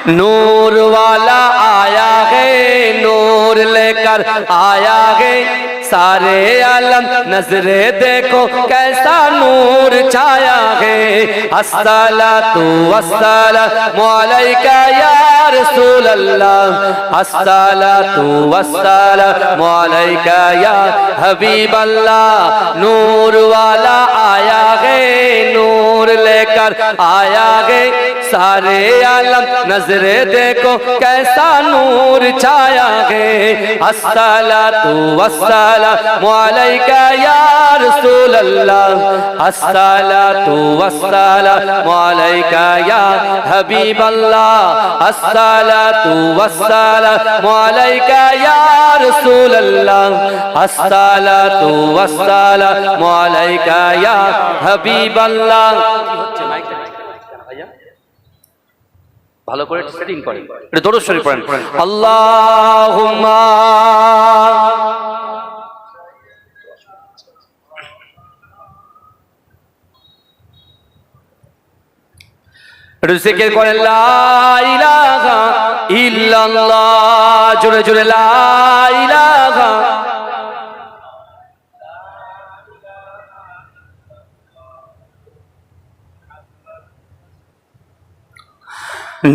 नूर वाला आया है, नूर लेकर आया है, सारे आलम नजरे देखो कैसा नूर छाया है। अस्सलातु वस्सलामु अलैका या रसूल अल्लाह, अस्सलातु वस्सलामु अलैका या हबीब अल्लाह। नूर वाला आया है, नूर लेकर आया है, सारे आलम नजरे देखो कैसा नूर छाया है। अस्सलातु वस्सलामु अलैका या रसूल अल्लाह, अस्सलातु वस्सलामु अलैका या हबीब अल्लाह, अस्सलातु वस्सलामु अलैका या रसूल अल्लाह, अस्सलातु वस्सलामु अलैका या हबीब अल्लाह। ভালো করে সেটিং করেন, এটা দরুদ শরীফ পড়েন। আল্লাহুম্মা জিকির করেন লা ইলাহা ইল্লাল্লাহ, জোরে জোরে লা ইলাহা।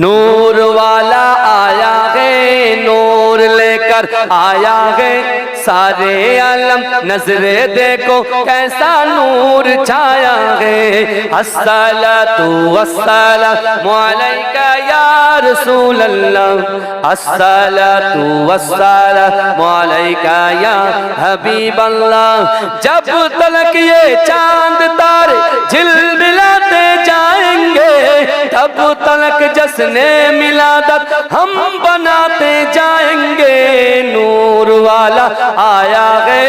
नूर वाला आया है, नूर लेकर आया है, सारे आलम नजरे देखो कैसा नूर छाया है। अस्सलातु वस्सलामु अलैका या रसूल अल्लाह, अस्सलातु वस्सलामु अलैका या हबीब अल्लाह। जब तलक ये चांद तारे झिलमिलाते जाएंगे, तब तलक जश्ने मिलादत हम बनाते जाएंगे। नूर वाला आया है,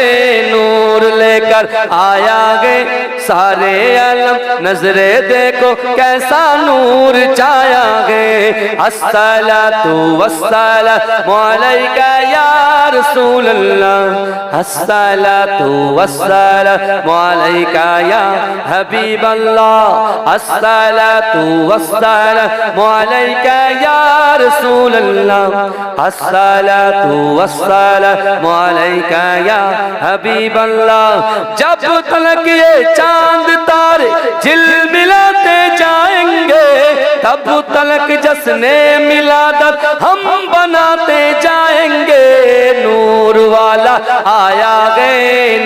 नूर लेकर आया है, सारे आलम नजरे देखो कैसा नूर छाया है। अस्सलातु वस्सलामु अलैका या रसूल अल्लाह, अस्सलातु वस्सलामु अलैका या हबीब अल्लाह, अस्सलातु वस्सलामु अलैका या रसूल अल्लाह, अस्सलातु वस्सलामु अलैका या हबीब अल्लाह। जब तलक ये चांद तारे झिलमिलाते जाएंगे, तब तलक जश्ने मिलादत हम बनाते जाएंगे। नूर वाला आया है,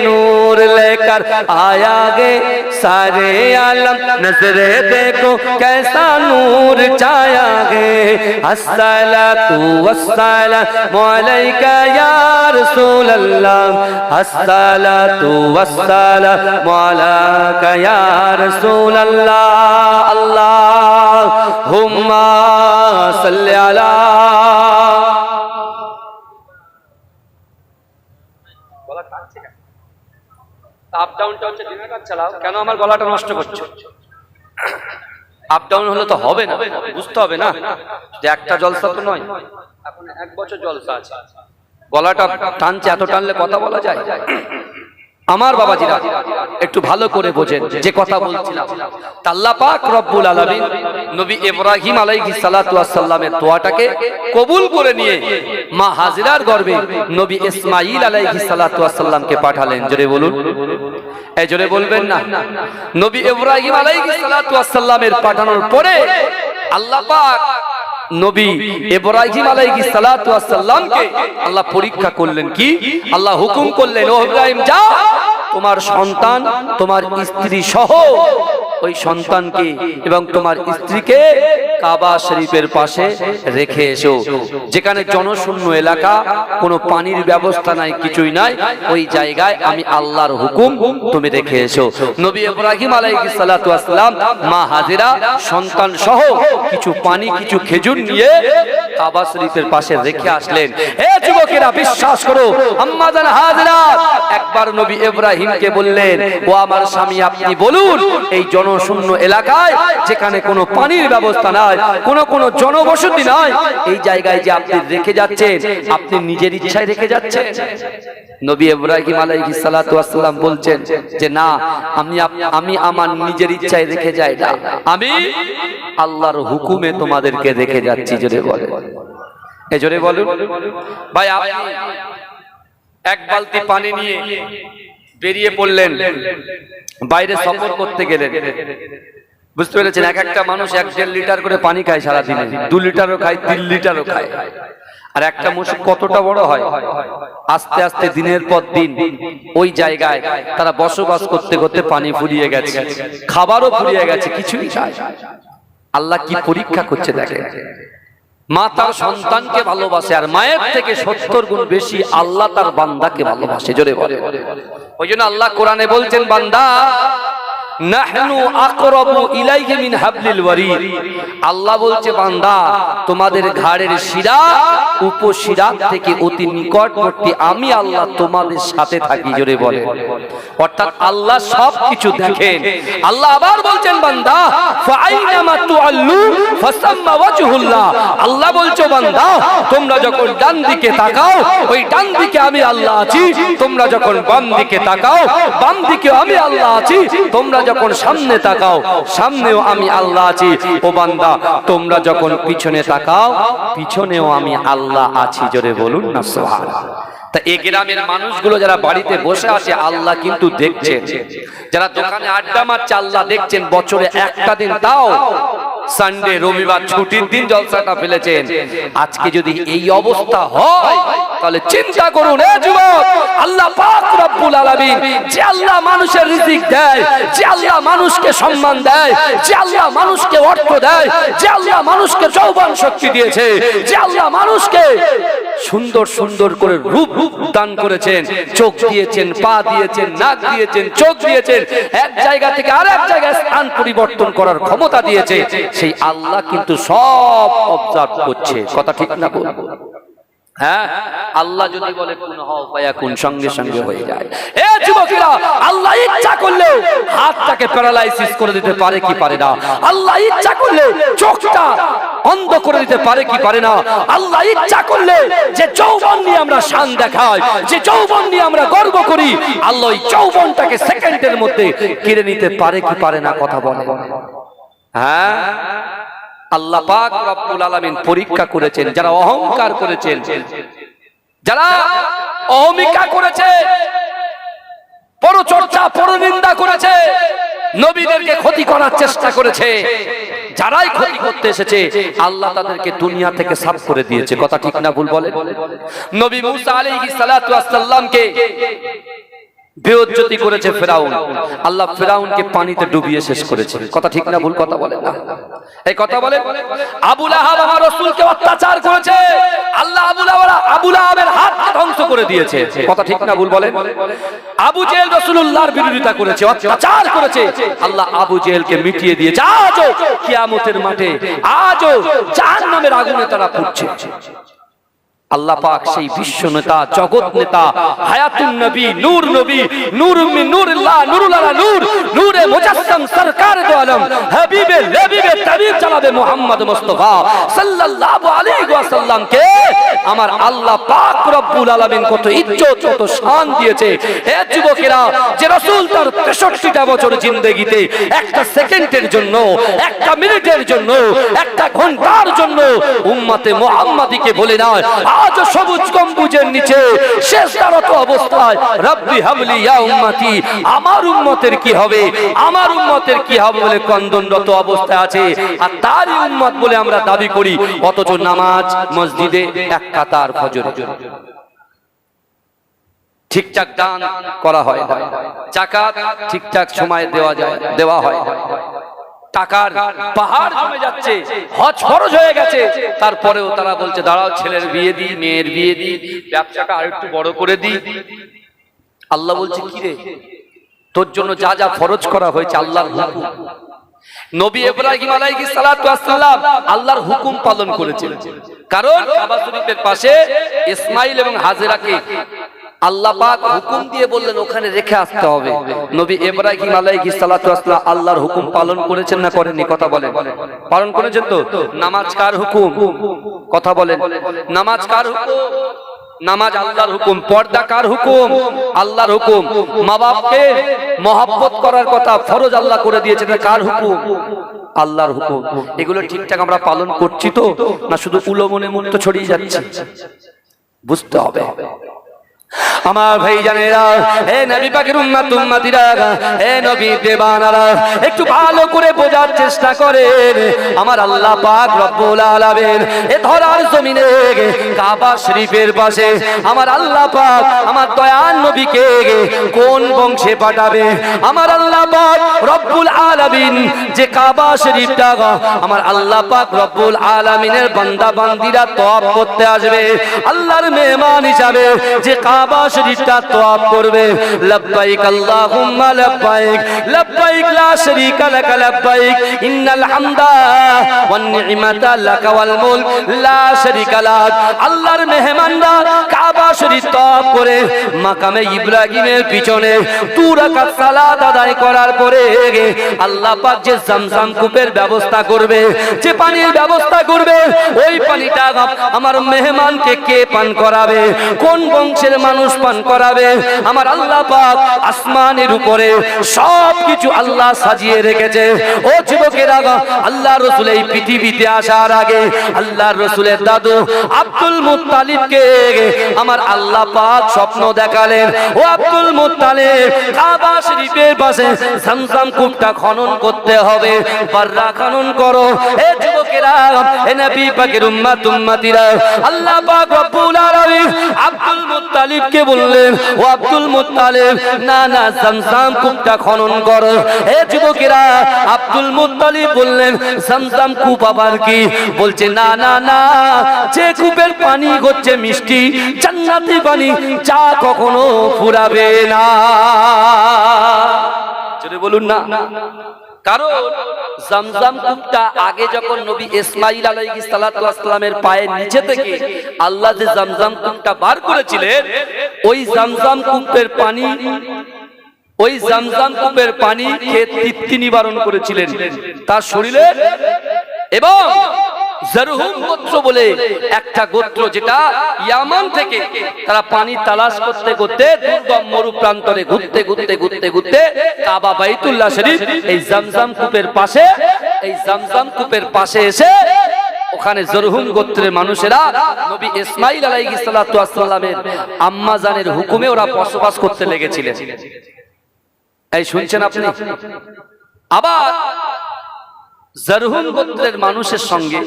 नूर लेकर आया है, सारे आलम नजरे देखो कैसा नूर छाया है। अस्सलातु वस्सलामु अलैका या रसूल अल्लाह, अस्सलातु वस्सलामु अलैका या रसूल अल्लाह। अल्लाहुम्मा सल्ली अला। আপ ডাউনটা হচ্ছে ডিনারটা চালাও, কেন আমার গলাটা নষ্ট করছো? আপ ডাউন হলে তো হবে না, বুঝতে হবে না যে একটা জলসা তো নয়, এখন 1 বছর জলসা আছে, গলাটা টানছে, এত টানলে কথা বলা যায়? আমার বাবাজিরা একটু ভালো করে বোঝেন যে কথা বলছিলাম। আল্লাহ পাক রব্বুল আলামিন নবী ইব্রাহিম আলাইহিস সালাতু ওয়াস সালামের দোয়াটাকে কবুল করে নিয়ে মা হাজেরার গর্ভে নবী ইসমাঈল আলাইহিস সালাতু ওয়াস সালামকে পাঠালেন। জোরে বলুন, এই জোরে বলবেন না? নবী ইব্রাহিম আলাইহিস সালাতু ওয়াস সালামের পাঠানোর পরে আল্লাহ পাক নবী ইব্রাহিম আলাইহিস সালাতু ওয়াস সালামকে আল্লাহ পরীক্ষা করলেন। কি? আল্লাহ হুকুম করলেন, ও ইব্রাহিম যাও, তোমার সন্তান, তোমার স্ত্রী সহ ওই সন্তানকে এবং তোমার স্ত্রীকে কাবা শরীফের পাশে রেখে এসো। যেখানে জনশূন্য এলাকা, কোনো পানির ব্যবস্থা নাই, কিছুই নাই, ওই জায়গায় আমি আল্লাহর হুকুম, তুমি রেখে এসো। নবী ইব্রাহিম আলাইহিস সালাতু ওয়াস সালাম মা হাজেরা সন্তান সহ কিছু পানি, কিছু খেজুর নিয়ে কাবা শরীফের পাশে রেখে আসলেন। হে যুবকেরা, বিশ্বাস করো আম্মা জান হাজরাত একবার নবী ইব্রাহিমকে বললেন, ও আমার স্বামী, আপনি বলুন এই জনশূন্য এলাকায় যেখানে কোনো পানির ব্যবস্থা নাই, কোনো জনবসতি নাই, এই জায়গায় যে আপনি রেখে যাচ্ছেন, আপনি নিজের ইচ্ছায় রেখে যাচ্ছেন? নবী ইব্রাহিম আলাইহিস সালাতু ওয়াস সালাম বলছেন যে না, আমি আমার নিজের ইচ্ছায় রেখে যাই না, আমি আল্লাহর হুকুমে তোমাদেরকে রেখে যাচ্ছি। জোরে বলে, জোরে বলুন ভাই। আপনি এক বালতি পানি নিয়ে বেরিয়ে পড়লেন, বাইরে সফর করতে গেলেন, বুঝতে পেরেছেন? এক একটা মানুষ 1-1.5 লিটার করে পানি খায় সারাদিনে, 2 লিটারও খায়, 3 লিটারও খায়। আর একটা মসজিদ কতটা বড় হয়, আস্তে আস্তে দিনের পর দিন ওই জায়গায় তারা বসবাস করতে করতে পানি ফুরিয়ে গেছে, খাবারও ফুরিয়ে গেছে, কিছুই খায়। আল্লাহ কি পরীক্ষা করছে দেখেন। মা তার সন্তানকে ভালোবাসে, আর মায়ের থেকে 70 গুণ বেশি আল্লাহ তার বান্দাকে ভালোবাসে। জোরে বলে। ওই জন্য আল্লাহ কোরআনে বলছেন, বান্দা নাহনু আকরাবু ইলাইহি মিন হাবলিল ওয়ারিদ। আল্লাহ বলছে, বান্দা তোমাদের ঘাড়ের শিরা উপশিরা থেকে অতি নিকটবর্তী আমি আল্লাহ তোমাদের সাথে থাকি। জোরে বলে। অর্থাৎ আল্লাহ সবকিছু দেখেন। আল্লাহ আবার বলছেন, বান্দা ফাআইনামা তুআল্লু ফাসাম্মা ওয়াজহুল্লাহ। আল্লাহ বলছো, বান্দা তোমরা যখন ডান দিকে তাকাও, ওই ডান দিকে আমি আল্লাহ আছি। তোমরা যখন বাম দিকে তাকাও, বাম দিকে আমি আল্লাহ আছি। তোমরা যখন সামনে তাকাও, সামনেও আমি আল্লাহ আছি। ও বান্দা, তোমরা যখন পিছনে তাকাও, পিছনেও আমি আল্লাহ আছি। জোরে বলুন না সুবহানাল্লাহ। তা এই গ্রামের মানুষগুলো যারা বাড়িতে বসে আছে, আল্লাহ কিন্তু দেখছেন। যারা দোকানে আড্ডা মারছে, আল্লাহ দেখছেন। বছরে একটা দিন, তাও সানডে, রবিবার ছুটির দিন জলসাটা ফেলেছেন। আজকে যদি এই অবস্থা হয়, তাহলে চিন্তা করুন এ যুবক, আল্লাহ পাক রব্বুল আলামিন, যে আল্লাহ মানুষের রিজিক দেয়, যে আল্লাহ মানুষকে সম্মান দেয়, যে আল্লাহ মানুষকে অর্থ দেয়, যে আল্লাহ মানুষকে যৌবন শক্তি দিয়েছে, যে আল্লাহ মানুষকে সুন্দর সুন্দর করে রূপ দান করেছেন, চোখ দিয়েছেন, পা দিয়েছেন, নাক দিয়েছেন, চোখ দিয়েছেন, এক জায়গা থেকে আরেক জায়গায় স্থান পরিবর্তন করার ক্ষমতা দিয়েছে, সেই আল্লাহ কিন্তু সব অবজার্ভ করছে। কথা ঠিক না বল? হ্যাঁ, আল্লাহ যদি বলে কুন হও ফায়াকুন, সঙ্গে সঙ্গে হয়ে যায়। এ যুবকেরা, আল্লাহ ইচ্ছা করলে হাতটাকে প্যারালাইসিস করে দিতে পারে কি পারে না? আল্লাহ ইচ্ছা করলে চোখটা অন্ধ করে দিতে পারে কি পারে না? আল্লাহ ইচ্ছা করলে যে যৌবন নিয়ে আমরা শান দেখাই, যে যৌবন নিয়ে আমরা গর্ব করি, আল্লাহ ওই যৌবনটাকে সেকেন্ডের মধ্যে কেড়ে নিতে পারে কি পারে না? কথা বলে। হ্যাঁ, আল্লাহ পাক রব্বুল আলামিন পরীক্ষা করেছেন যারা অহংকার করেছেন, যারা অহমিকা করেছে, পরচর্চা পরনিন্দা করেছে, নবীদেরকে ক্ষতি করার চেষ্টা করেছে, যারাই ক্ষতি করতে এসেছে আল্লাহ তাদেরকে দুনিয়া থেকে সাফ করে দিয়েছে। কথা ঠিক না ভুল বলে? নবী মুসা আলাইহিস সালাতু ওয়াস সালামকে বেইজ্জতি করেছে ফেরাউন, আল্লাহ ফেরাউনকে পানিতে ডুবিয়ে শেষ করেছে। কথা ঠিক না ভুল? কথা বলে না? এই কথা বলে। আবু লাহাব আমার রাসূলকে অত্যাচার করেছে, আল্লাহ আবু লাহাবের হাতকে ধ্বংস করে দিয়েছে। কথা ঠিক না ভুল বলেন? আবু জেহেল রাসূলুল্লাহর বিরোধিতা করেছে, অত্যাচার করেছে, আল্লাহ আবু জেহেলকে মিটিয়ে দিয়েছে। আজও কিয়ামতের মাঠে, আজও জাহান্নামের আগুনে তারা পুড়ছে। আল্লাহ পাক সেই বিশ্ব নেতা, জগৎ নেতা, হায়াতুন নবী, নূর নবী, নূর মিন নূরিল্লাহ, নূরুল আলা নূর, নূরে মুজাসসাম, সরকার দো আলম, হাবিবে লবিবে তাবিব জনাবে মুহাম্মদ মুস্তাফা সাল্লাল্লাহু আলাইহি ওয়াসাল্লাম কে আমার আল্লাহ পাক রব্বুল আলামিন কত ইজ্জত, কত শান দিয়েছে। হে যুবকেরা, যে রাসূল তার 63টা বছর জিন্দেগিতে একটা সেকেন্ডের জন্য, একটা মিনিটের জন্য, একটা ঘন্টার জন্য উম্মতে মুহাম্মাদিকে বলে না, আজ সবুজ গম্বুজের নিচে শেষদারত অবস্থায় রব্বি হাবলি ইয়া উম্মতি, আমার উম্মতের কি হবে, আমার উম্মতের কি হবে বলে কন্দনরত অবস্থায় আছে। আর তারই উম্মত বলে আমরা দাবি করি, অথচ নামাজ মসজিদে এক কাতার ফজরে ঠিকঠাক দান করা হয়, যাকাত ঠিকঠাক সময়ে দেওয়া হয়, টাকার পাহাড় জমে যাচ্ছে, হজ ফরজ হয়ে গেছে, তারপরেও তারা বলছে দাঁড়াও ছেলের বিয়ে দিই, মেয়ের বিয়ে দিই, ব্যবসাটা আরেকটু বড় করে দিই। আল্লাহ বলছে কি রে, তোর জন্য যা যা ফরজ করা হয়েছে আল্লাহর হুকুম, নবী ইব্রাহিম আলাইহিস সালাতু ওয়াস সালাম আল্লাহর হুকুম পালন করেছেন, কারণ কাবা শরীফের পাশে ইসমাইল এবং হাজেরাকে আল্লাহ পাক হুকুম দিয়ে বললেন ওখানে রেখে আসতে হবে। নবী ইব্রাহিম আলাইহিস সালাতু ওয়াস সালাম আল্লাহর হুকুম পালন করেছেন না করেননি? কথা বলেন। পালন করেছেন তো? নামাজ কার হুকুম? কথা বলেন। নামাজ কার হুকুম? নামাজ আল্লাহর হুকুম। পর্দা কার হুকুম? আল্লাহর হুকুম। মা বাপকে মহব্বত করার কথা ফরজ আল্লাহ করে দিয়েছেন, এটা কার হুকুম? আল্লাহর হুকুম। এগুলো ঠিকঠাক আমরা পালন করছি তো, না শুধু উলমনে মুক্ত ছড়িয়ে যাচ্ছে? বুঝতে হবে। আমার ভাই জানেরা, হে নবী পাকের উম্মত উম্মতিরা, হে নবী দেবানারা, একটু ভালো করে বোঝার চেষ্টা করেন। আমার আল্লাহ পাক রব্বুল আলামিন এ ধরার জমিনে কাবা শরীফের পাশে আমার আল্লাহ পাক আমার দয়াল নবীকে কোন বংশে পাঠাবে? আমার আল্লাহ পাক রব্বুল আলামিন যে কাবা শরীফটা আমার আল্লাহ পাক রব্বুল আলামিনের বান্দা বান্দীরা তওয়াফ করতে আসবে, আল্লাহর মেহমান হিসাবে যে কাবা শরীফটা তওয়াফ করবে। লব্বাইক আল্লাহুম্মা লব্বাইক, লব্বাইক লা শারীকা লাক লব্বাইক, ইন্নাল হামদা ওয়ান নি'মাতা লাক ওয়াল মুলক লা শারীকা লাক। আল্লাহর মেহমানরা কাবা শরীফ তওয়াফ করে মাকামে ইব্রাহিমের পিছনে 2 রাকাত সালাত আদায় করার পরে আল্লাহ পাক যে zamzam কূপের ব্যবস্থা করবে, যে পানির ব্যবস্থা করবে, ওই পানিটা আমার মেহমানকে কে পান করাবে? কোন বংশের মানুষ পান করাবে? আমার আল্লাহ পাক আসমানের উপরে সবকিছু আল্লাহ সাজিয়ে রেখেছে। ও যুবকেরা, আল্লাহ রাসূল এই পৃথিবীতে আসার আগে আল্লাহর রাসূলের দাদু আব্দুল মুত্তালিবকে আমার আল্লাহ পাক স্বপ্ন দেখালেন, ও আব্দুল মুত্তালিব, কাবা শরীফের পাশে zamzam কূপটা খনন করতে হবে, বাররা খনন করো। হে যুবকেরা, হে নবী পাকের উম্মত উম্মতিরা, আল্লাহ পাক রব্বুল আলামিন আব্দুল মুত্তালিবকে বললেন, ও আব্দুল মুত্তালিব, না না, zamzam কূপটা খনন করো। হে যুবকেরা, আব্দুল মুত্তালিব বললেন, zamzam কূপ আবার কি? বলছে, না না না, যে কূপের পানি হচ্ছে মিষ্টি জান্নাতি পানি, যা কখনো ফুরাবে না। জোরে বলুন না। কারণ zamzam কূপটা আগে যখন নবী ইসমাইল আলাইহিস সালাতু ওয়াস সালামের পায়ের নিচে থেকে আল্লাহ যে zamzam কূপটা বার করেছিলেন, ওই zamzam কূপের পানি, ওই zamzam কূপের পানি খেয়ে তৃপ্তি নিবারণ করেছিলেন তার শরীরে। এবং জারহুম গোত্র বলে একটা গোত্র, যেটা ইয়ামান থেকে তারা পানি তালাশ করতে করতে দুর্গম মরু প্রান্তরে ঘুরতে ঘুরতে ঘুরতে ঘুরতে কাবা বাইতুল্লাহ শরীফ এই zamzam কূপের পাশে, এই zamzam কূপের পাশে এসে ওখানে জারহুম গোত্রের মানুষেরা নবী ইসমাইল আলাইহিস সালাতু ওয়াস সালামের আম্মা জানের হুকুমে ওরা বসবাস করতে লেগেছিলেন। এই শুনছেন আপনি? আবার জারহুম গোত্রের মানুষের সঙ্গে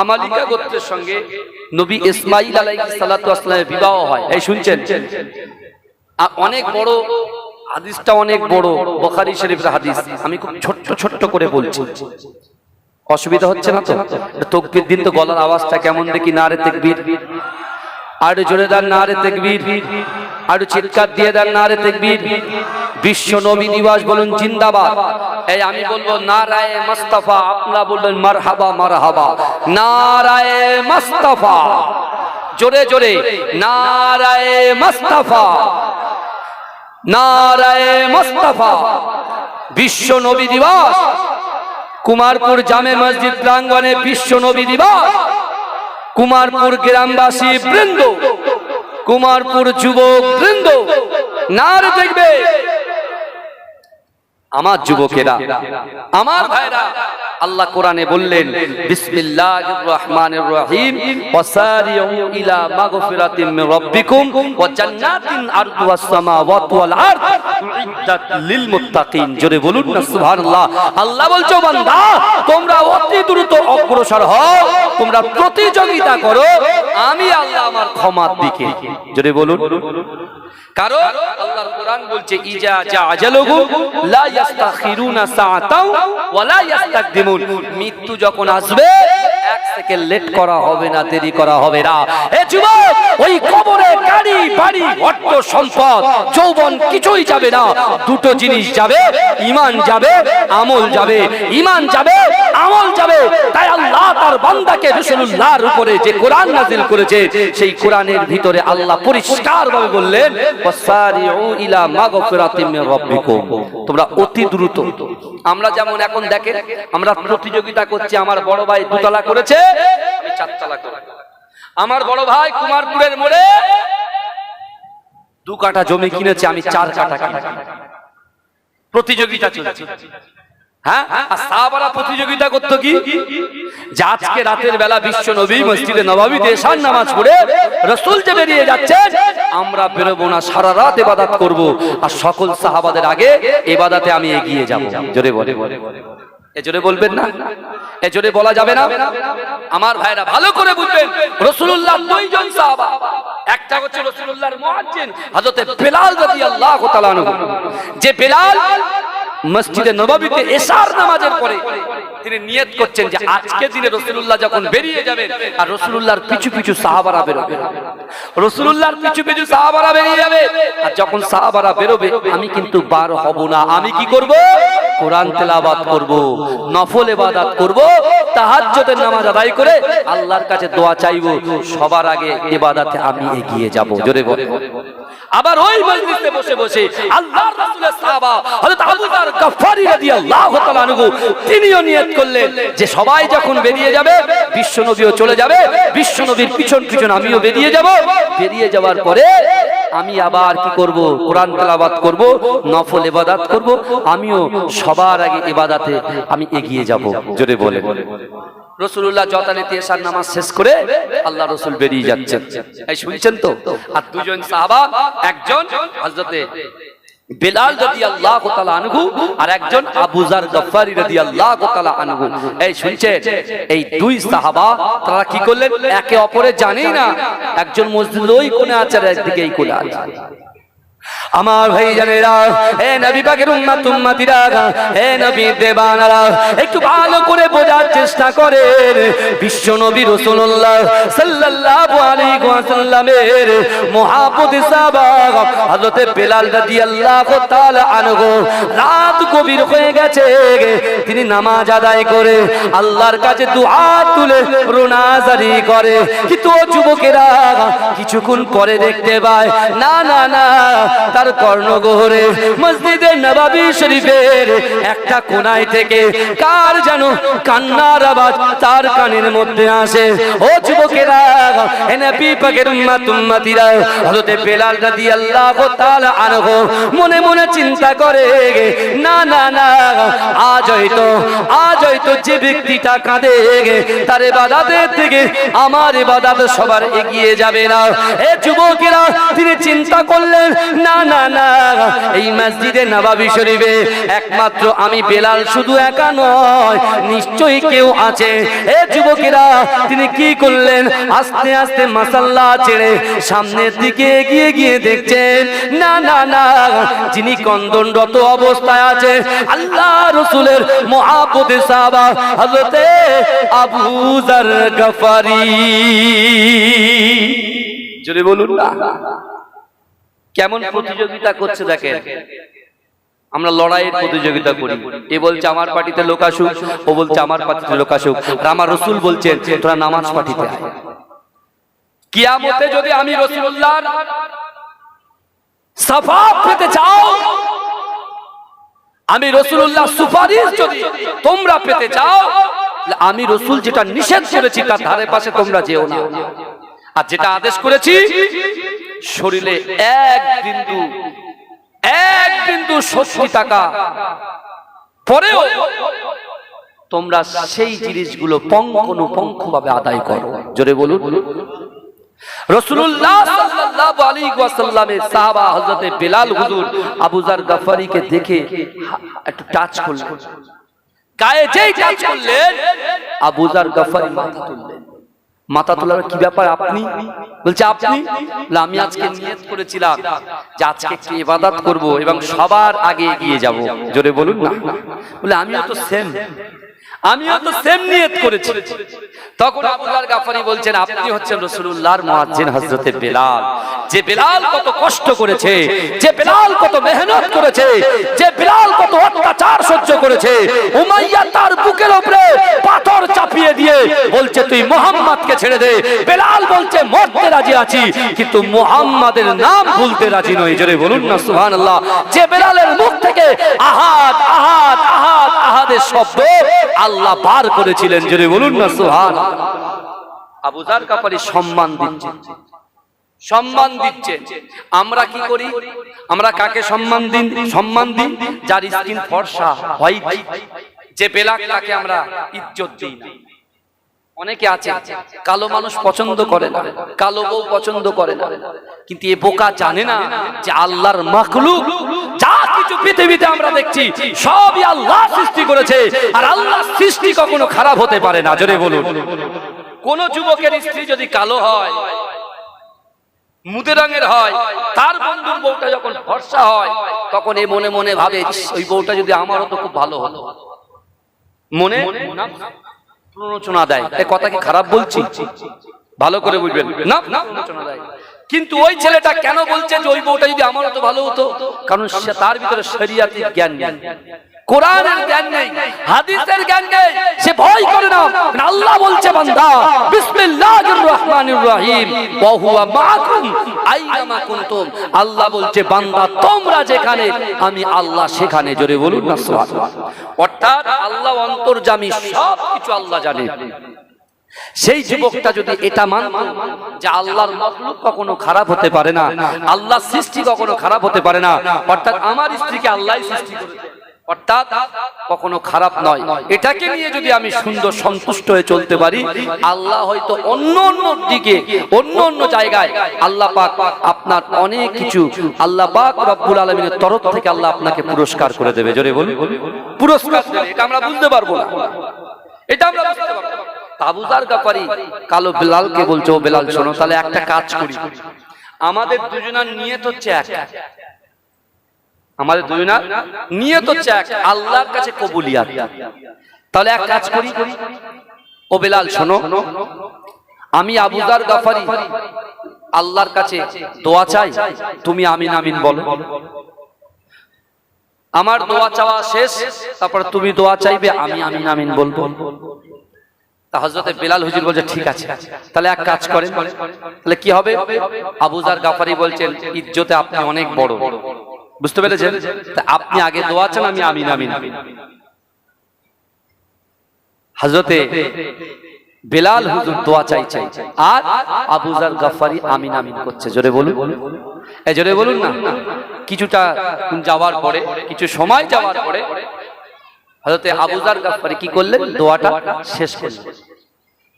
আমালিকা গোত্রের সঙ্গে নবী ইসমাইল আলাইহিস সালাতু ওয়াস সালামের বিবাহ হয়। এই শুনছেন? অনেক বড় হাদিসটা, অনেক বড়, বুখারী শরীফের হাদিস। আমি খুব ছোট্ট ছোট্ট করে বলছি, অসুবিধা হচ্ছে না তো? তাকবীর দিন তো গলার আওয়াজটা কেমন দেখি, নারে তাকবীর, আর জোরে দেন নারে তাকবীর, আর চিৎকার দিয়ে দেন নারে তাকবীর। বিশ্ব নবী দিবস বলুন জিন্দাবাদ। এই আমি বলবো নারায়ে মুস্তাফা, আপনারা বলবেন মারহাবা মারহাবা। নারায়ে মুস্তাফা, জোরে জোরে নারায়ে মুস্তাফা, নারায়ে মুস্তাফা। বিশ্ব নবী দিবস, কুমারপুর জামে মসজিদ প্রাঙ্গণে বিশ্ব নবী দিবস। কুমারপুর গ্রামবাসী বৃন্দ, কুমারপুর যুবক বৃন্দ, নারে দেখবে। আমার যুবকেরা, আমার ভাইরা, আল্লাহ কোরআনে বললেন, বিসমিল্লাহির রহমানির রহিম, ওয়াসারিউ ইলা মাগফিরাতিম মির রাব্বিকুম ওয়া জান্নাতিন আরদুহাস সামাওয়াতু ওয়াল আরদ উইদ্দাত লিল মুত্তাকিন। জোরে বলুন না সুবহানাল্লাহ। আল্লাহ বলছো, বান্দা তোমরা অতি দ্রুত অগ্রসর হও, তোমরা প্রতিযোগিতা করো আমি আল্লাহ আমার ক্ষমার দিকে। জোরে বলুন। কারণ আল্লাহর কোরআন বলছে, ইজা জাআজালুহু লা ইস্তাখিরুনা সাআতাও ওয়া লা ইস্তাকদিমুন। মৃত্যু যখন আসবে 1 থেকে লেট করা হবে না, দেরি করা হবে না। এ যুবক, ওই কবরে গাড়ি বাড়ি অর্থ সম্পদ যৌবন কিছুই যাবে না, দুটো জিনিস যাবে, ঈমান যাবে, আমল যাবে। ঈমান যাবে, আমল যাবে। তাই আল্লাহ তার বান্দাকে রাসূলুল্লাহর উপরে যে কোরআন নাযিল করেছে, সেই কোরআনের ভিতরে আল্লাহ পরিষ্কারভাবে বললেন, ওয়াসারিউ ইলা মাগফিরাতিম মির রাব্বিকুম, তোমরা অতি দ্রুত। আমরা যেমন এখন দেখেন, আমরা প্রতিযোগিতা করছি, আমার বড় ভাই দুতলা করেছে, আমি চারতলা করব। আমার বড় ভাই কুমারপুরের মোড়ে 2 কাঠা জমি কিনেছে, আমি 4 কাঠা কিনেছি। প্রতিযোগিতা চলছে। হ্যাঁ, আর সাহাবারা প্রতিযোগিতা করতো কি, যে আজকে রাতের বেলা বিশ্ব নবী মসজিদে নববীতে এশার নামাজ পড়ে রাসূল যে বেরিয়ে যাচ্ছে, আমরা বেরোবো না, সারা রাত ইবাদত করব, আর সকল সাহাবাদের আগে ইবাদতে আমি এগিয়ে যাব। জোরে বলে, এজোরে বলবেন না, এজোরে বলা যাবে না। আমার ভাইরা ভালো করে বুঝবেন, রাসূলুল্লাহ 2 জন সাহাবা, একটা হচ্ছে রাসূলুল্লাহর মুয়াজ্জিন হযরত বেলাল রাদিয়াল্লাহু তাআলা আনহু, যে বেলাল মসজিদে নববীতে এশার নামাজের পরে তিনি নিয়ত করছেন যে আজকে দিনে রাসূলুল্লাহ যখন বেরিয়ে যাবেন, আর রাসূলুল্লাহর পিছু পিছু সাহাবারা বেরোবে, রাসূলুল্লাহর পিছু পিছু সাহাবারা বেরিয়ে যাবে, আর যখন সাহাবারা বেরোবে আমি কিন্তু বার হব না। আমি কি করব? কোরআন তেলাওয়াত করব, নফল ইবাদত করব, তাহাজ্জুদের নামাজ আদায় করে আল্লাহর কাছে দোয়া চাইব, সবার আগে ইবাদতে আমি এগিয়ে যাব। জোরে বলে। আবার ওই মজলিসে বসে বসে আল্লাহর রাসূলের সাহাবা হযরত আবু যর গফফারী রাদিয়াল্লাহু তাআলা আনহু তিনিও নিয়ত করলেন যে সবাই যখন বেরিয়ে যাবে, বিশ্বনবীও চলে যাবে, বিশ্বনবীর পিছন পিছন আমিও বেরিয়ে যাব। বেরিয়ে যাওয়ার পরে আমি আবার কি করব? কোরআন তেলাওয়াত করব, নফল ইবাদত করব, আমিও সবার আগে ইবাদতে আমি এগিয়ে যাব। জোরে বলে। রাসূলুল্লাহ যথারীতি এশার নামাজ শেষ করে আল্লাহ রাসূল বেরিয়ে যাচ্ছেন, এই শুনছেন তো? আর 2 জন সাহাবা, একজন হযরতে বেলাল রাদিয়াল্লাহু তাআলা আনহু, আর একজন আবু যর গফফারী রাদিয়াল্লাহু তাআলা আনহু। এই শুনছেন, এই 2 সাহাবা তারা কি করলেন? একে অপরের জানেই না, একজন মসজিদের ওই কোণে আছে, আর একদিকে এই কোণে আছে। আমার ভাই জানেরা, হে নবী পাকের উম্মত উম্মতিরা, হে নবী দেবানারা, একটু ভালো করে বোঝার চেষ্টা করেন। বিশ্ব নবী রাসূলুল্লাহ সাল্লাল্লাহু আলাইহি ওয়াসাল্লামের মুহাব্বত সাহাবা হযরত বেলাল রাদিয়াল্লাহু তাআলা আনহু, রাত গভীর হয়ে গেছে, তিনি নামাজ আদায় করে আল্লাহর কাছে দুআ তুলে রোনাজারি করে। কিন্তু যুবকেরা কিছুক্ষণ পরে দেখতে পায়, না না না, তার কর্ণগহরে মসজিদে নববী শরীফের একটা কোণায় থেকে কার যেন কান্নার আওয়াজ তার কানের মধ্যে আসে। ও যুবকেরা, হে নবী পাকের উম্মত উম্মতিরা, হযরত বেলাল রাদিয়াল্লাহু তাআলা আনহু মনে মনে চিন্তা করে, না না না, আজ হয়তো যে ব্যক্তিটা কাঁদে, তার ইবাদতের থেকে আমার ইবাদত সবার এগিয়ে যাবে না। হে যুবকেরা, তিনি চিন্তা করলেন, না না না, এই মসজিদে নববী শরীফে একমাত্র আমি বেলাল শুধু একা নয়, নিশ্চয়ই কেউ আছে। হে যুবকেরা, তিনি কি করলেন? আস্তে আস্তে মাসাল্লা ছেড়ে সামনের দিকে এগিয়ে গিয়ে দেখছেন, না না না, যিনি কন্দনরত অবস্থায় আছে আল্লাহ রাসূলের মুহাব্বতে সাহাবা হযরত আবু যর গফফারী। জোরে বলুন না। কেমন প্রতিযোগিতা করছে দেখেন। আমরা লড়াইয়ের প্রতিযোগিতা করি, এ বলছে আমার পার্টিতে লোক আসুক, ও বলছে আমার পার্টিতে লোক আসুক, আর আমার রাসূল বলছেন তোরা নামাজ পার্টিতে আয়। কিয়ামতে যদি আমি রাসূলুল্লাহর শাফাআত পেতে চাও, আমি রাসূলুল্লাহ সুপারিশ যদি তোমরা পেতে চাও, আমি রাসূল যেটা নিষেধ করেছি তার ধারে পাশে তোমরা যেও না, আর যেটা আদেশ করেছি শরীরে এক বিন্দু শক্তি থাকা পরেও তোমরা সেই জিনিসগুলো পঙ্খানুপুঙ্খ ভাবে আদায় করো। জোরে বলুন। রাসূলুল্লাহ সাল্লাল্লাহু আলাইহি ওয়াসাল্লামের সাহাবা হযরত বেলাল হুজুর আবু যর গফফারীকে দেখে একটু টাচ করলেন, গায়ে যেই টাচ করলেন আবু যর গফফারী মাথা তুললেন। মাথা তোলার কি ব্যাপার আপনি? বলছে আপনি? আমি আজকে নিয়ত করেছিলাম যে আজকে একটু ইবাদত করব এবং সবার আগে এগিয়ে যাব। জোরে বলুন না। বলে আমিও তো সেম, আমিও তো সেম নিয়ত করেছি। তখন আবু যার গাফারি বলছেন, আপনি হচ্ছেন রাসূলুল্লাহর মুয়াজ্জিন হযরতে বেলাল। যে বেলাল কত কষ্ট করেছে, যে বেলাল কত মেহনত করেছে, যে বেলাল কত অত্যাচার সহ্য করেছে। উমাইয়া তার বুকের উপরে পাথর চাপিয়ে দিয়ে বলছে, তুই মুহাম্মদকে ছেড়ে দে। বেলাল বলছে, মরতে রাজি আছি, কিন্তু মুহাম্মাদের নাম ভুলতে রাজি নই। জোরে বলুন না সুবহানাল্লাহ। যে বেলালের মুখ থেকে আহাদ আহাদ আহাদ আহাদের শব্দ আল্লাহ বার করেছিলেন। জোরে বলুন না সুবহানাল্লাহ। আবু যার গাফারি সম্মান দিচ্ছে, সম্মান দিচ্ছে। আমরা কি করি? আমরা কাকে সম্মান দিন? সম্মান দিন যার স্কিন ফর্সা হোয়াইট, যে ব্ল্যাক, তাকে আমরা ইজ্জত দিই না। অনেকে আছে কালো মানুষ পছন্দ করে না, কালো বউ পছন্দ করে না, কিন্তু এ বোকা জানে না যে আল্লাহর মাখলুক যা কিছু পৃথিবীতে আমরা দেখছি সবই আল্লাহ সৃষ্টি করেছে, আর আল্লাহর সৃষ্টি কখনো খারাপ হতে পারে না। জোরে বলুন। কোন যুবকের স্ত্রী যদি কালো হয়, মুদে রঙের হয়, তার বন্ধুর বউটা যখন ফর্সা হয়, তখন এ মনে মনে ভাবে, ওই বউটা যদি আমার হতো খুব ভালো হতো। মনে প্ররোচনা দেয়। এই কথা কি খারাপ বলছি? ভালো করে বুঝবেন না, প্ররোচনা দেয়। কিন্তু ওই ছেলেটা কেন বলছে যে ওই বউটা যদি আমার হতো ভালো হতো? কারণ সে তার ভিতরে শরিয়াতের জ্ঞান নেই, কোরআনের জ্ঞান নেই, হাদিসের জ্ঞান নেই। সে ভয় করে না। আল্লাহ বলছে, বান্দা বিসমিল্লাহির রহমানির রহিম ওয়া হুয়া মাআকুম আইনামা কুনতুম। আল্লাহ বলছে, বান্দা তোমরা যেখানে, আমি আল্লাহ সেখানে। জোরে বলুন না সুবহানাল্লাহ। অর্থাৎ আল্লাহ অন্তর্যামী, সব কিছু আল্লাহ জানে। সেই যুবকটা যদি এটা মানত যে আল্লাহর মাখলুক কখনো খারাপ হতে পারে না, আল্লাহর সৃষ্টি কখনো খারাপ হতে পারে না, অর্থাৎ আমার স্ত্রীকে আল্লাহই সৃষ্টি করেছে, অর্থাৎ কখনো খারাপ নয়, এটাকে নিয়ে যদি আমি সুন্দর সন্তুষ্ট হয়ে চলতে পারি, আল্লাহ হয়তো অন্য অন্য দিকে, অন্য অন্য জায়গায় আল্লাহ পাক আপনার অনেক কিছু, আল্লাহ পাক রব্বুল আলামিনের তরফ থেকে আল্লাহ আপনাকে পুরস্কার করে দেবে। জোরে বলুন, পুরস্কার দেবে। এটা আমরা বুঝতে পারবো না, এটা আমরা বুঝতে পারবো না। আবু যার গাফারি কালো বেলালকে বলছে, ও বেলাল শোনো, তাহলে একটা কাজ করি, আমাদের দুজনের নিয়ত হচ্ছে এক, আমাদের দুজনের নিয়ত হচ্ছে এক, আল্লাহর কাছে কবুলিয়াত। তাহলে এক কাজ করি, ও বেলাল শোনো, আমি আবু যার গাফারি আল্লাহর কাছে দোয়া চাই, তুমি আমিন আমিন বলো। আমার দোয়া চাওয়া শেষ, তারপর তুমি দোয়া চাইবে, আমি আমিন আমিন বলবো। তা হযরতে বেলাল হুজুর বলছে, ঠিক আছে, তাহলে এক কাজ করেন। তাহলে কি হবে? আবু যার গাফারি বলছেন, ইজ্জতে আপনি অনেক বড়, বুঝতে পেরেছেন? তা আপনি আগে দোয়া চান, আমি আমিন আমিন। হযরতে বেলাল হুজুর দোয়া চাইছে, আর আবু যার গাফারি আমিন আমিন করছে। জোরে বলুন, এই জোরে বলুন না। কিছুটা যাওয়ার পরে, কিছু সময় যাওয়ার পরে হযরতে আবু যার গাফারি কি করলেন? দোয়াটা শেষ করলেন।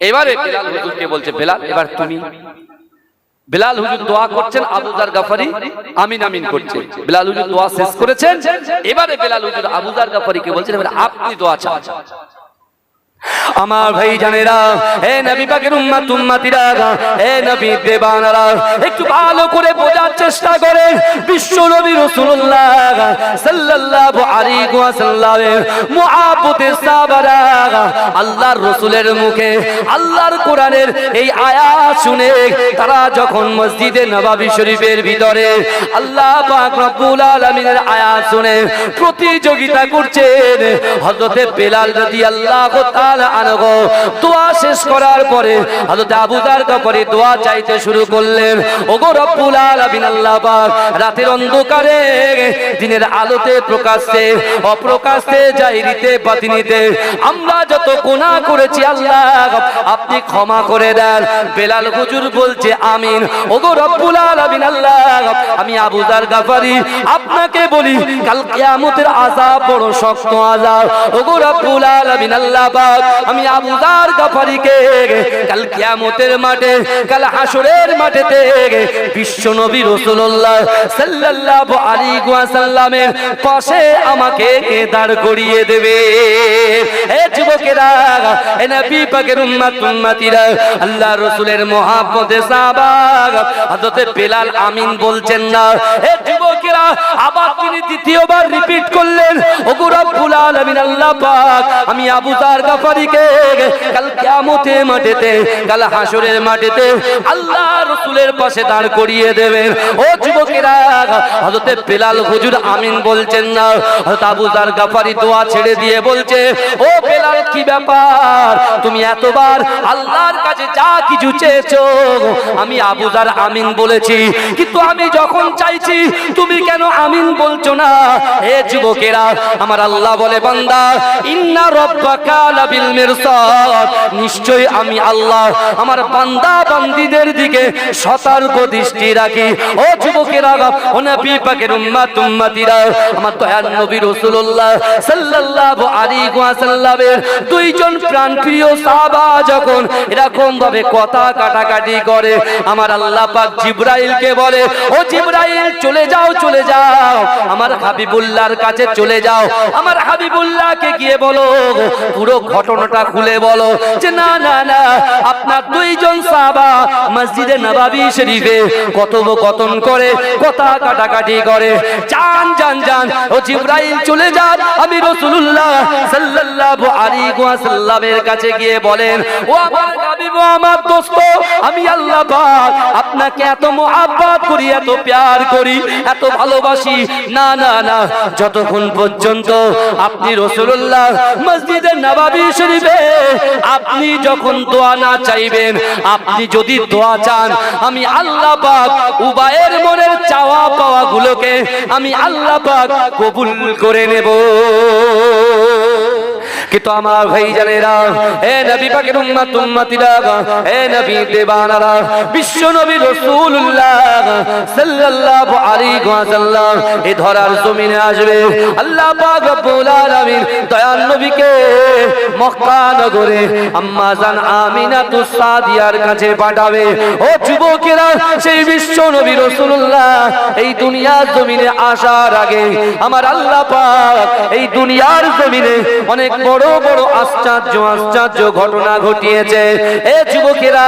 এবারে বেলাল হুজুরকে বলছে, বেলাল এবার তুমি। বেলাল হুজুর দোয়া করছেন, আবু যার গাফারি আমিন আমিন করছে। বেলাল হুজুর দোয়া শেষ করেছেন, এবারে বেলাল হুজুর আবু যার গাফারিকে বলছেন, এবারে আপনি দোয়া চান। আমার ভাই জানেরা, হে নবী পাকের উম্মত উম্মতিরা, হে নবী দেবানারা, একটু ভালো করে বোঝার চেষ্টা করেন। বিশ্ব নবী রাসূলুল্লাহ সাল্লাল্লাহু আলাইহি ওয়াসাল্লামের মুহাব্বতে সাহাবারা আল্লাহর রাসূলের মুখে আল্লাহর কোরআনের এই আয়াত শুনে তারা যখন মসজিদে নববী শরীফের ভিতরে আল্লাহ পাক রব্বুল আলামিনের আয়াত শুনে প্রতিযোগিতা করছেন, হযরতে বেলাল রাদিয়াল্লাহু তাআলা আনহু দোয়া শেষ করার পরে হযরত আবু যার গাফারি দোয়া চাইতে শুরু করলেন। ওগো রব্বুল আলামিন, আল্লাহ পাক রাতের অন্ধকারে দিনের আলোতে, প্রকাশ্যে অপ্রকাশ্যে, জাহিরিতে বাতিনিতে আমরা যত গুনাহ করেছি আল্লাহ আপনি ক্ষমা করে দেন। বেলাল হুজুর বলছে আমিন। ওগো রব্বুল আলামিন, আল্লাহ আমি আবু যার গাফারি আপনাকে বলি, কাল কিয়ামতের আযাব বড় শক্ত আযাব। ওগো রব্বুল আলামিন, আল্লাহ পাক আমি আবু যার গাফারিকে কাল কিয়ামতের মাঠে, কাল হাসরের মাঠেতে বিশ্ব নবী রাসূলুল্লাহ সাল্লাল্লাহু আলাইহি ওয়াসাল্লামের পাশে আমাকে দাঁড় করিয়ে দেবে। হে যুবকেরা, হে নবী পাকের উম্মত উম্মতিরা, আল্লাহর রাসূলের মহব্বতে সাহাবা হযরত বেলাল আমিন বলছেন না। হে যুবকেরা, যুবকেরা আবার তিনি দ্বিতীয়বার রিপিট করলেন, ওগো রব্বুল আলামিন আল্লাহ পাক, আমি আবু যার গাফারিকে কাল কিয়ামতের মাঠেতে, কাল হাসরের মাঠেতে আল্লাহ রাসূলের পাশে দাঁড় করিয়ে দেবেন। ও যুবকেরা, হযরত বেলাল হুজুর আমিন বলছেন না, হযরত আবু যার গাফারি দোয়া ছেড়ে দিয়ে বলছে, ও বেলাল কি ব্যাপার, তুমি এতবার আল্লাহর কাছে যা কিছু চেয়েছো আমি আবু যার আমিন বলেছি, কিন্তু আমি যখন চাইছি তুমি কেন আমিন বলছো না? হে যুবকেরা, আমার আল্লাহ বলে, বান্দা ইন্না রাব্বাকা লাবিল মিরসাদ, নিশ্চয়ই আমি আল্লাহ আমার বান্দা বান্দীদের দিকে সতর্ক দৃষ্টি রাখি। ও যুবকেরা, ও নবী পাকের উম্মতিরা, আমার দয়ার নবী রাসূলুল্লাহ সাল্লাল্লাহু আলাইহি ওয়াসাল্লামের দুইজন প্রাণপ্রিয় সাহাবা যখন এরকম ভাবে কথা কাটাকাটি করে, আমার আল্লাহ পাক জিবরাইলকে বলে, ও জিবরাইল চলে যাও, চলে যাও আমার হাবিবুল্লাহর কাছে চলে যাও, আমার হাবিবুল্লাহকে গিয়ে বলো, পুরো ঘটনাটা খুলে বলো, যে না না না, আপনার দুইজন সাহাবা মসজিদে নববী শরীফে কথোপকথন করে, কথা কাটাকাটি করে, যান যান যান, ও জিবরাইল চলে যান, আমি রাসূলুল্লাহ সাল্লাল্লাহু আলাইহি ওয়াসাল্লামের কাছে গিয়ে বলেন, ও আমার হাবিব, আমার দোস্ত, আমি আল্লাহ পাক আপনাকে এত মুহাব্বত করি, এত প্যার করি, এত ভালোবাসি, না না না, যতক্ষণ পর্যন্ত আপনি রাসূলুল্লাহ মসজিদে নববী শরীফে আপনি যখন দোয়া না চাইবেন, আপনি যদি দোয়া চান, আমি আল্লাহ পাক উবায়ের মনের চাওয়া পাওয়া গুলোকে আমি আল্লাহ পাক কবুল করে নেব। কিন্তু আমার ভাইজানেরা, হে নবী পাকের উম্মতিরা, হে নবী দেবানারা, বিশ্ব নবী রাসূলুল্লাহ সাল্লাল্লাহু আলাইহি ওয়াসাল্লাম এই ধরার জমিনে আসবে, আল্লাহ পাক রব্বুল আলামিন দয়ার নবীকে মক্কা নগরে আম্মা জান আমিনাতুস সাদিয়ার কাছে পাঠাবে। ও যুবকেরা, সেই বিশ্ব নবী রাসূলুল্লাহ এই দুনিয়ার জমিনে আসার আগে আমার আল্লাহ পাক এই দুনিয়ার জমিনে অনেক বড় বড় আশ্চর্য আশ্চর্য ঘটনা ঘটিয়েছে। এ যুবকেরা,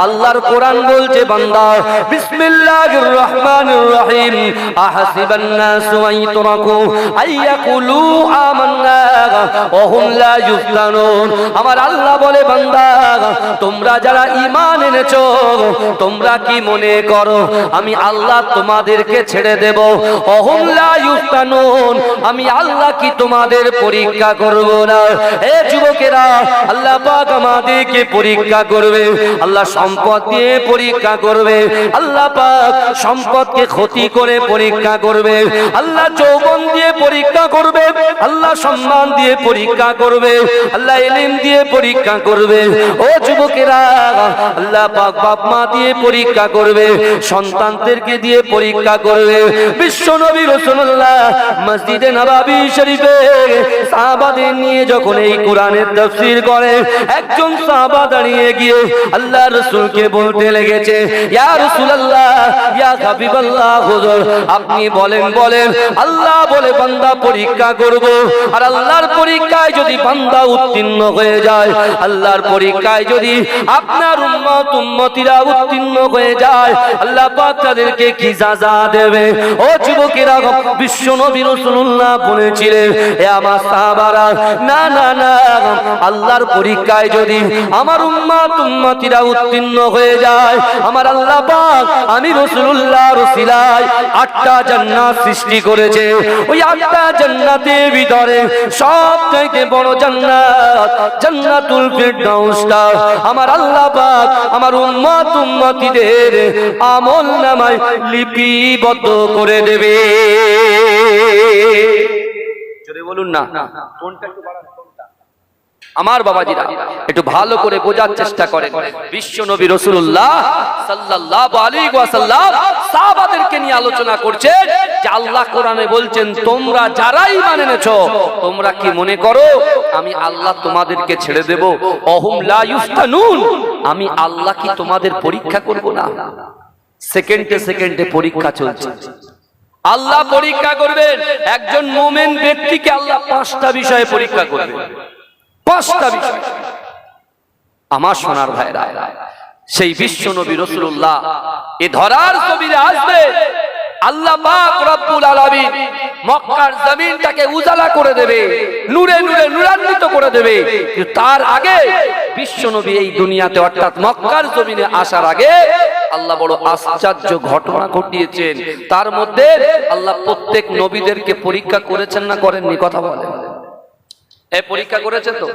আল্লাহর কোরআন বলছে, বান্দা বিসমিল্লাহির রহমানির রহিম, আহাসিবান নাসু আইতরাকু আইয়াকুলু আমান্না ওয়া হুম লা ইফতানুন। আমার আল্লাহ বলে, বান্দা তোমরা যারা ঈমান এনেছো, তোমরা কি মনে করো আমি আল্লাহ তোমাদেরকে ছেড়ে দেব? ওয়া হুম লা ইফতানুন, আমি আল্লাহ কি তোমাদের পরীক্ষা করব না? হে যুবকেরা, আল্লাহ পাক আমাদেরকে পরীক্ষা করবে, আল্লাহ সম্পদ দিয়ে পরীক্ষা করবে, আল্লাহ পাক সম্পদকে ক্ষতি করে পরীক্ষা করবে, আল্লাহ যৌবন দিয়ে পরীক্ষা করবে, আল্লাহ সম্মান দিয়ে পরীক্ষা করবে, আল্লাহ ইলম দিয়ে পরীক্ষা করবে। ও যুবকেরা, আল্লাহ পাক বাপ মা দিয়ে পরীক্ষা করবে, সন্তানদেরকে দিয়ে পরীক্ষা করবে। বিশ্ব নবী রাসূলুল্লাহ মসজিদে নববী শরীফে সাহাবাদের নিয়ে যখন এই কোরআনের তাফসীর করে, একজন সাহাবা দাঁড়িয়ে গিয়ে আল্লাহ রাসূলকে বলতে লেগেছে, ইয়া রাসূলুল্লাহ, ইয়া হাবিবাল্লাহ, হুজুর আপনি বলেন বলেন। আল্লাহ বলে, বান্দা পরীক্ষা করব, আর আল্লাহর পরীক্ষায় যদি বান্দা উত্তীর্ণ হয়ে যায়, আল্লাহর পরীক্ষায় যদি আপনার উম্মতিরা উত্তীর্ণ হয়ে যায়, আল্লাহ পাক তাদেরকে কি সাজা দেবে? ও যুবকেরা, বিশ্ব নবী রাসূলুল্লাহ বলেছিলেন, হে আমার সাহাবারা, না না না, আল্লাহর পরীক্ষায় যদি আমার উম্মতিরা উত্তীর্ণ হয়ে যায়, আমার আল্লাহ পাক আমি রাসূলুল্লাহর ওসিলায় 8টা জান্নাত সৃষ্টি করেছে। ওই 8টা জান্নাতের ভিতরে সবথেকে বড় জান্নাত জান্নাতুল ফিরদাউসটা আমার আল্লাহ পাক আমার উম্মতিদের আমলনামায় লিপিবদ্ধ করে দেবে। জোরে বলুন না, কোনটা একটু বাড়ান, কোনটা? আমার বাবাজিরা একটু ভালো করে বোঝার চেষ্টা করেন। বিশ্ব নবী রাসূলুল্লাহ সাল্লাল্লাহু আলাইহি ওয়াসাল্লাম সাহাবাদেরকে নিয়ে আলোচনা করছেন যে আল্লাহ কোরআনে বলছেন, তোমরা যারাই ঈমান এনেছো, তোমরা কি মনে করো আমি আল্লাহ তোমাদেরকে ছেড়ে দেব? অহুম লা ইফতানুন, আমি আল্লাহ কি তোমাদের পরীক্ষা করব না? সেকেন্ডে সেকেন্ডে পরীক্ষা চলছে। আল্লাহ পরীক্ষা করবেন একজন মুমিন ব্যক্তিকে, আল্লাহ 5টা বিষয়ে পরীক্ষা করবেন। 5টা বিষয়। আমার সোনার ভাইরা, সেই বিশ্ব নবী রাসূলুল্লাহ এ ধরার জমিনে আসবে, আল্লাহ পাক রব্বুল আলামিন মক্কার জমিনটাকে উজালা করে দেবে, নূরে নূরে নূরান্বিত করে দেবে। কিন্তু তার আগে বিশ্বনবী এই দুনিয়াতে অর্থাৎ মক্কার জমিনে আসার আগে আল্লাহ বড় আশ্চর্য ঘটনা ঘটিয়েছেন। তার মধ্যে আল্লাহ প্রত্যেক নবীদেরকে পরীক্ষা করেছেন না করেননি? কথা বলেন। এই পরীক্ষা করেছেন তো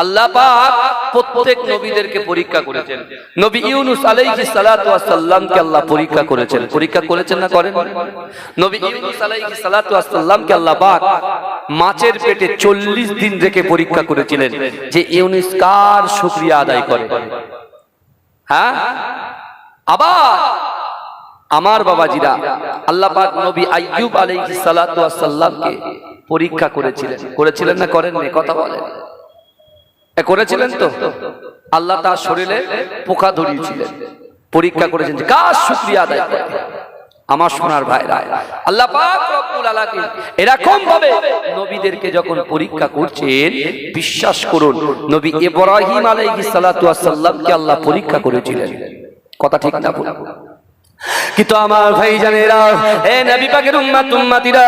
আল্লাহ পাক প্রত্যেক নবীদেরকে পরীক্ষা করেছেন। নবী ইউনূস আলাইহিস সালাতু ওয়াস সালামকে আল্লাহ পরীক্ষা করেছেন। পরীক্ষা করেছেন না করেন? নবী ইউনূস আলাইহিস সালাতু ওয়াস সালামকে আল্লাহ পাক মাছের পেটে 40 দিন রেখে পরীক্ষা করেছিলেন যে ইউনূস কার শুকরিয়া আদায় করে। হ্যাঁ, আবার আমার বাবাজিরা আল্লাহ পাক নবী আইয়ুব আলাইহিস সালাতু ওয়াস সালামকে পরীক্ষা করেছিলেন না করেননি? কথা বলেন। করেছিলেন তো। আল্লাহ তার শরীরে পোকা ধরিয়েছিলেন, পরীক্ষা করেছেন যে কার শুকরিয়া আদায় করে। আমার সোনার ভাইরা, আল্লাহ পাক রব্বুল আলামিন এরকম ভাবে নবীদেরকে যখন পরীক্ষা করছেন, বিশ্বাস করুন নবী ইব্রাহিম আলাইহিস সালাতু ওয়াস সালামকে আল্লাহ পরীক্ষা করেছিলেন। কথা ঠিক না ভুল? কিন্তু আমার ভাইজানেরা, হে নবী পাকের উম্মতিরা,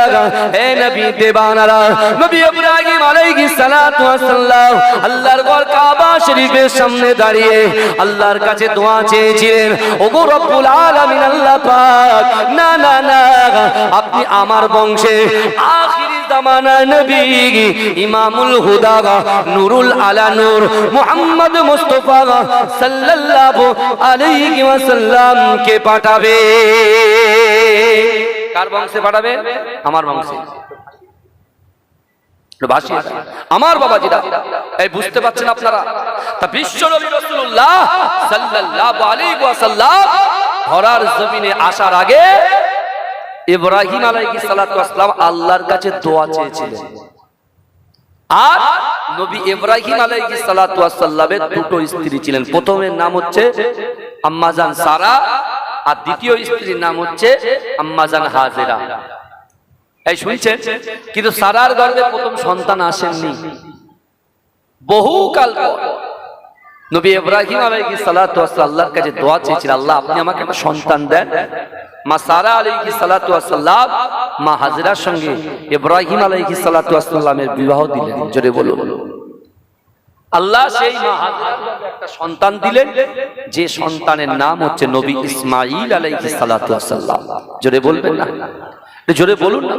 হে নবী দেবানারা, নবী ইব্রাহিম আলাইহিস সালাতু ওয়াস সালাম আল্লাহর ঘর কাবা শরীফের সামনে দাঁড়িয়ে আল্লাহর কাছে দোয়া চেয়েছিলেন, ওগো রব্বুল আলামিন আল্লাহ পাক, না না না, আপনি আমার বংশে আখিরি জামানার নবী ইমামুল হুদা নূরুল আলা নূর মুহাম্মদ মুস্তাফা সাল্লাল্লাহু আলাইহি ওয়াসাল্লাম কে পাঠাবে। কার বংশে পাঠাবে? আমার বংশে। আমার বাবাজিরা, এই বুঝতে পারছেন আপনারা? তা বিশ্ব নবী রাসূলুল্লাহ সাল্লাল্লাহু আলাইহি ওয়াসাল্লাম ধরার জমিনে আসার আগে ইব্রাহিম আলাইহিস সালাতু ওয়াস সালাম আল্লাহর কাছে দোয়া চেয়েছিলেন। আর নবী ইব্রাহিম আলাইহিস সালাতু ওয়াস সালামের দুটো স্ত্রী ছিলেন। প্রথমের নাম হচ্ছে আম্মাজান সারা, আর দ্বিতীয় স্ত্রীর নাম হচ্ছে আম্মাজান হাজেরা। এই শুনছেন? কিন্তু সারার গর্ভে প্রথম সন্তান আসেননি, বহুকাল পর নবী ইব্রাহিম আলাইহিস সালাতু ওয়াস সালাম আল্লাহর কাছে দোয়া চেয়েছিলেন, আল্লাহ আপনি আমাকে একটা সন্তান দেন। মা সারা আলাইহিস সালাতু ওয়াস সালাম মা হাজেরার সঙ্গে ইব্রাহিম আলাইহিস সালাতু ওয়াস সালামের বিবাহ দিলেন। জোরে বলুন। আল্লাহ সেই মা হাজেরাকে একটা সন্তান দিলেন, যে সন্তানের নাম হচ্ছে নবী ইসমাঈল আলাইহিস সালাতু ওয়াস সালাম। জোরে বলবেন না? জোরে বলুন না।